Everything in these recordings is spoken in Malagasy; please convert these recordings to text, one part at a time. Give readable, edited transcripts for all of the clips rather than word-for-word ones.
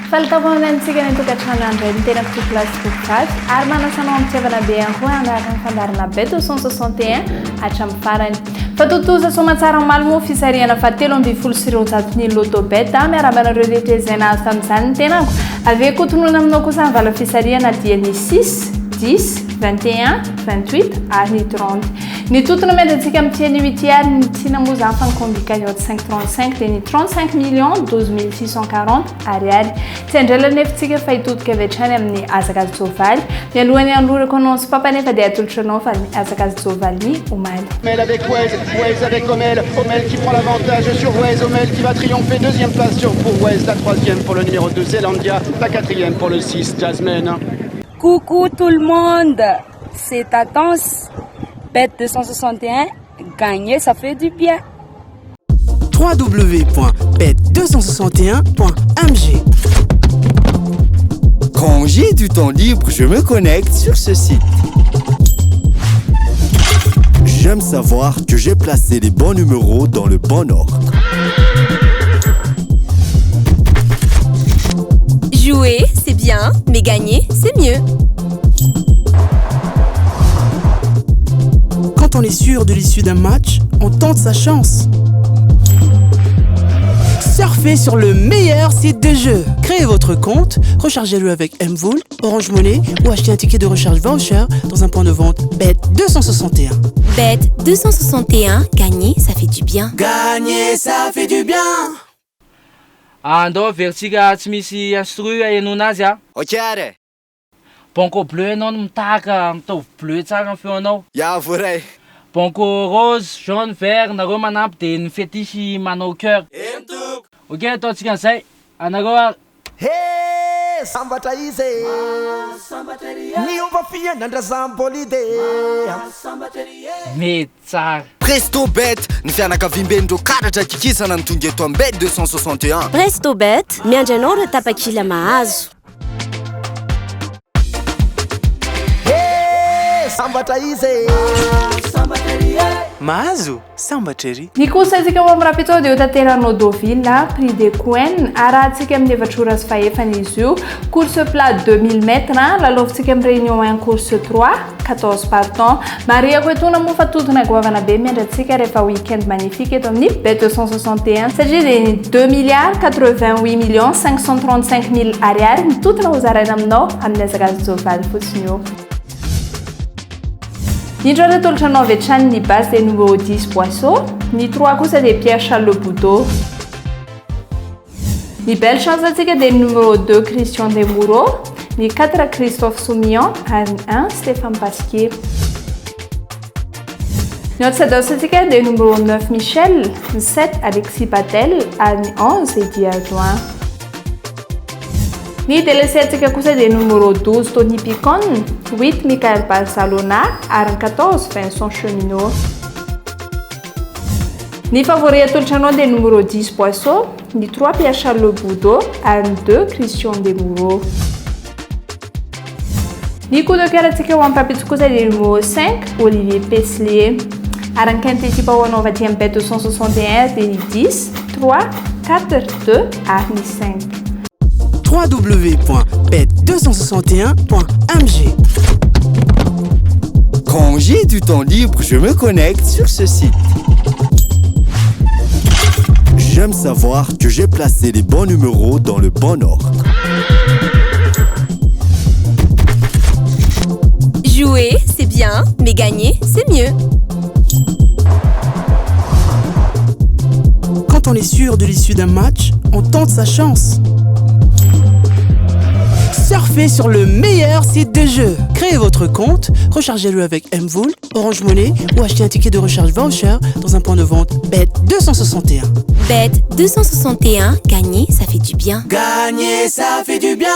Falitavanantsika ny tokantrano ny tena plasy ary manasanao amitiavana be ihany koa anaraka ny fandarana bet 261 hatramin'ny farany. Fatotoza somatsara malmo fisariana fatelo amby folo sy roanjato ny loto bet miarambana ireo rehetra izay nahazo tamin'izany ny tenako. Avy kotonona aminao kosa ny vala fisariana dia ny 6, 10, 21, 28 ary ny 30. Ny totona medantsika amin'ny tiany 8 ary ny tsina moa zany fankondikan de 535 dia ny 35 millions 12 640 ariary. Tsy andrala nefitsika fa hitodika avy hatrany amin'ny Azakazy Jovaly. Mialohany anlorako anao sy papa nefa dia atolotra anao fa ny Azakazy Jovaly omaly. Omel avec Wes, Wes avec Omel, Omel qui prend l'avantage sur Wes, Omel qui va triompher, deuxième place pour Wes, la troisième pour le numéro 2 Zelandia, la quatrième pour le 6 Jasmine. Coucou tout le monde, c'est Tatance, bet 261, gagner ça fait du bien. www.bet261.mg. Quand j'ai du temps libre, je me connecte sur ce site. J'aime savoir que j'ai placé les bons numéros dans le bon ordre. Jouer, c'est bien, mais gagner, c'est mieux. Quand on est sûr de l'issue d'un match, on tente sa chance. Surfez sur le meilleur site de jeu. Créez votre compte, rechargez-le avec Mvool, Orange Money ou achetez un ticket de recharge voucher dans un point de vente Bet 261. Bet 261, gagner, ça fait du bien. Gagner, ça fait du bien. Andao vertsika tsy misy instru hainona azy a. Ok are. Banco bleu anao no mitahaka mitovy bleu tsara ny feonao. Ya voray. Banco rose, jaune, vert, nareo manampy de ny fetisy manao cœur. Entoko. Ok, ataontsika an'izay. Anareo a. Hey, sambatra izy. Niomba fiainandrazam-bolide. Mety tsara. Presto Bet, ny fianakaviambendreo karatra kikisana ny tonga eto Bet 261. Presto Bet, miandry anao ireo tapakila mahazo. Hey, sambatra izy. Mahazo, sambatra ery. Ny kosa antsika ao amin'ny rapito dia ho tanteranao Deauville prix de Coen arahantsika amin'ny efatra sy fahefany izy io. Course plat 2000 mètres lalaovintsika amin'ny réunion 1 course 3 14 partants. Mariako etona moa fa totona goavana be miandratsika rehefa week-end magnifique eto amin'ny Bet 261 satria dia ny 2 milliards 88 millions 535 000 ariary ny totona ho zaraina aminao amin'ny Azakazy Jovaly fotsiny io. Ny drôle atolotra anao avy hatrany ny base des numéro 10 Poisson, ny 3 kosa dia Pierre Charles Le Boudot. Ny belle chance antsika dia numéro 2 Christian Demoureau, ny 4 Christophe Soumillon ary ny 1 Stéphane Pasquier. Ny otsadosy antsika dia numéro 9 Michel, ny 7 Alexis Patel ary ny 11 Eddie Ardoin. Ny délaissé antsika kosa dia numéro 12 Tony Picon, 8 Michael Barcelona ary 14 Vincent Cheminot. Ny favori atolotra anao dia numéro 10 Poisson, ny 3 Pierre Charles Le Boudot ary ny 2 Christian Demoureau. Ny coup de cœur antsika ho ampapitso kosa dia numéro 5 Olivier Peslier ary ny quinte équipe ho anao vaty amin'ny Bet 261 dia ny 10, 3, 4, 2 ary ny 5. www.bet261.mg. Quand j'ai du temps libre, je me connecte sur ce site. J'aime savoir que j'ai placé les bons numéros dans le bon ordre. Jouer, c'est bien, mais gagner, c'est mieux. Quand on est sûr de l'issue d'un match, on tente sa chance. Surfez sur le meilleur site de jeu. Créez votre compte, rechargez-le avec Mvool, Orange Money ou achetez un ticket de recharge voucher dans un point de vente Bet 261. Bet 261, gagner, ça fait du bien. Gagner, ça fait du bien.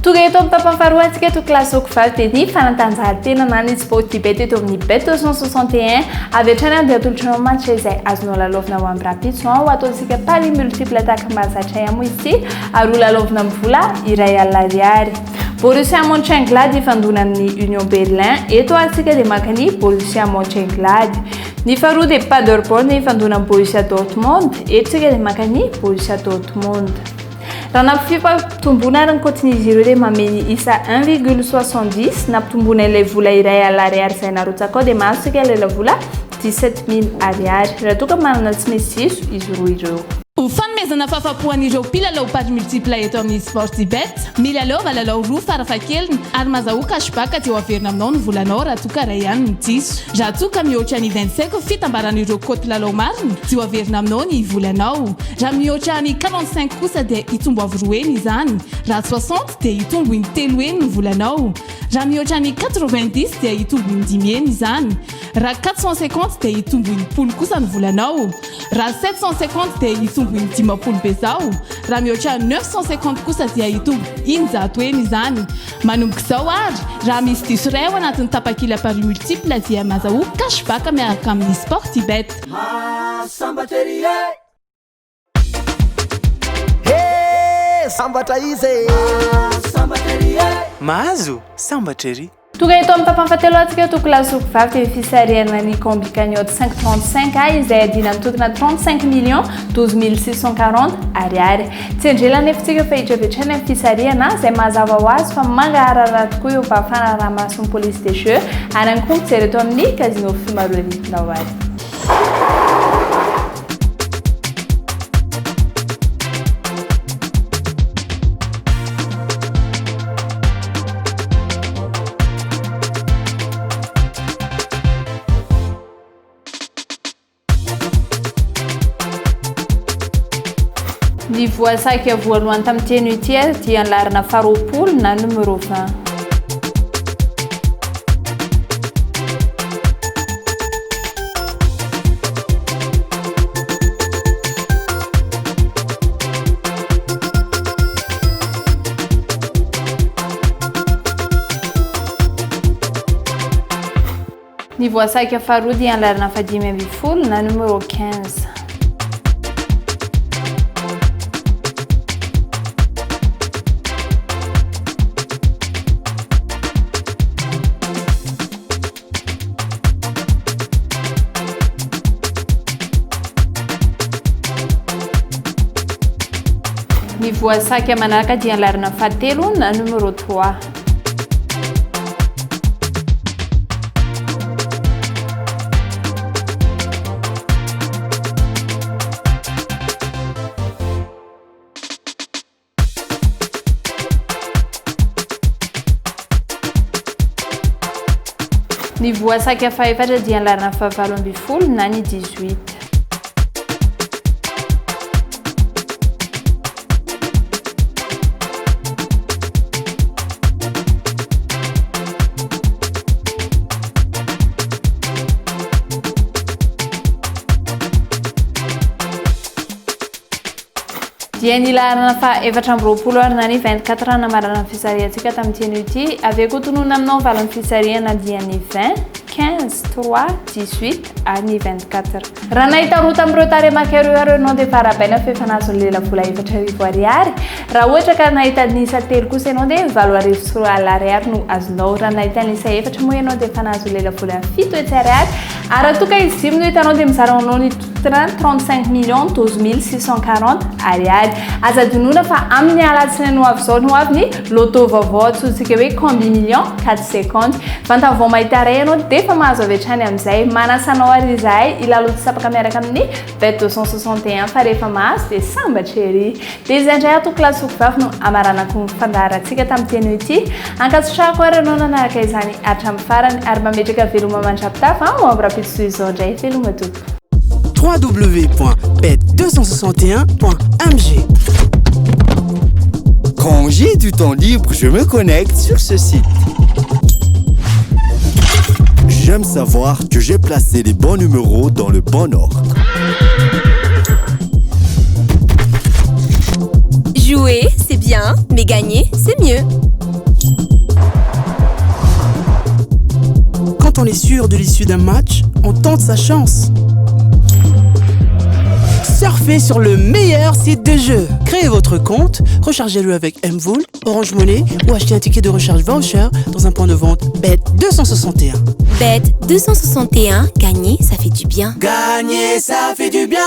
Tonga eto amin'ny tapany faharoa antsika eto klasoko faly dia ny fanatanjahantena na ny sport bet eto amin'ny Bet 261 avy hatrany dia atolotra anao match izay azonao lalaovina ho amin'ny rapitso ho ataontsika pari multiple attaque mahazatra ihany moa izy ity ary ho lalaovina amin'ny vola iray alina ariary. Borussia Mönchengladbach ifandona amin'ny Union Berlin. Eto antsika dia maka ny Borussia Mönchengladbach. Ny faharoa dia Paderborn ifandona amin'ny Borussia Dortmund. Eto tsika dia maka ny Borussia Dortmund. Raha nampitomboana ary ny continue izy ireo dia mameny isa 1,70 nampitomboana ilay vola iray alariary izay narotsaka ao dia mahasika ilay vola 17,000 ariary. Raha toa ka manana tsy misy iso izy roa ireo. Ny fanomezana fahafapoan'ireo mpilalao pady multipla eto amin'ny Sportybet. Milalao valalao roa farafahakeliny ary mahazahoa cashback aty averina aminao ny volanao raha toa ka ray ihany ny diso. Raha toa ka mihoatra ny 25 fitambaran'ireo côte lalao mariny dia averina aminao ny volanao. Raha mihoatra ny 45 kosa dia hitombo avroeny izany. Raha 60 dia hitombo ny telo eny ny volanao. Raha mihoatra ny 90 dia hitombo ny 10 eny izany. Raha 450 dia hitombo ny 10 kosa ny volanao. Raha 750 dia hitombo ny 10 bezao. Raha mihoatra 950 kosa dia hitombo injato eny izany. Manomboka izao ary raha misy diso iray ao anatin'ny tapakila pari multiple dia mahazahoa cashback miaraka amin'ny Sportybet. Sambatra izy mahazo sambatra ery. Toga eto amin'ny tapamfatelo antsika toko lasoko vavy dia fisariana ny combi cagnotte 535 izay adina mitokana 35 millions 12 640 ariary. Tsy andrela nefitsika fa hitrapetrany amin'ny fisariana izay mazava ho azy fa mangarara tokoa eo vafana rahamason'ny police des jeux ary any koa mijery eto amin'ny casino fimaroaritina ho azy. Ny voasaiky voalohany tamin'ny teny ity dia anlarana faharoapolo na numéro 20. Ny voasaiky faharoa dia anlarana fahadimy ambin'ny folo na numéro 15. Ny voasaiky manaraka dia anlarana fahatelo na numéro 3. Ny voasaiky fahaefatra dia anlarana fahavalo ambin'ny folo na ny 18. Dia ny larana fahaefatra amby roapolo ary na ny 24 namarana ny fisariantsika tamin'ny teny ity avy eo tonona aminao valon'ny fisariana dia ny 20, 15, 3, 18 ary ny 24. Raha nahita roa tamin'ireo taremak'ireo ary ianao dia farabaina fefanazon'ny lela vola 4,000 ariary. Raha ohatra ka nahita nisa telo kosa ianao dia 7,000 ariary no azonao. Raha nahita nisa efatra moa ianao dia fanazon'ny lela vola 7 ariary. Ary toka izy no hitanao dia mizaranao ny 35 millions 12 640 ariary. Aza dinona fa amin'ny alatsiny no avy zao no avy ny loto vaovao atsotsika hoe combi million 450. Vantavao mahita ray ianao dia fa mahazo avy hatrany amin'izay. Manasanao ary izahay ilaloto sapaka miaraka amin'ny bet 261 fa rehefa mahazo dia sambatra ery. Dia izy indray atoko lasoko vavy no amaranako ny fandaharantsika tamin'ny teny ity. Ankasitrahako ary ianao nanaraka izany hatramin'ny farany ary mametraka veloma mandrapitafa ho ampirapitso izao indray veloma tompoko. www.bet261.mg. Quand j'ai du temps libre, je me connecte sur ce site. J'aime savoir que j'ai placé les bons numéros dans le bon ordre. Jouer, c'est bien, mais gagner, c'est mieux. Quand on est sûr de l'issue d'un match, on tente sa chance. Surfez sur le meilleur site de jeux. Créez votre compte, rechargez-le avec Mvoul, Orange Money ou achetez un ticket de recharge voucher dans un point de vente Bet 261. Bet 261, gagner, ça fait du bien. Gagner, ça fait du bien.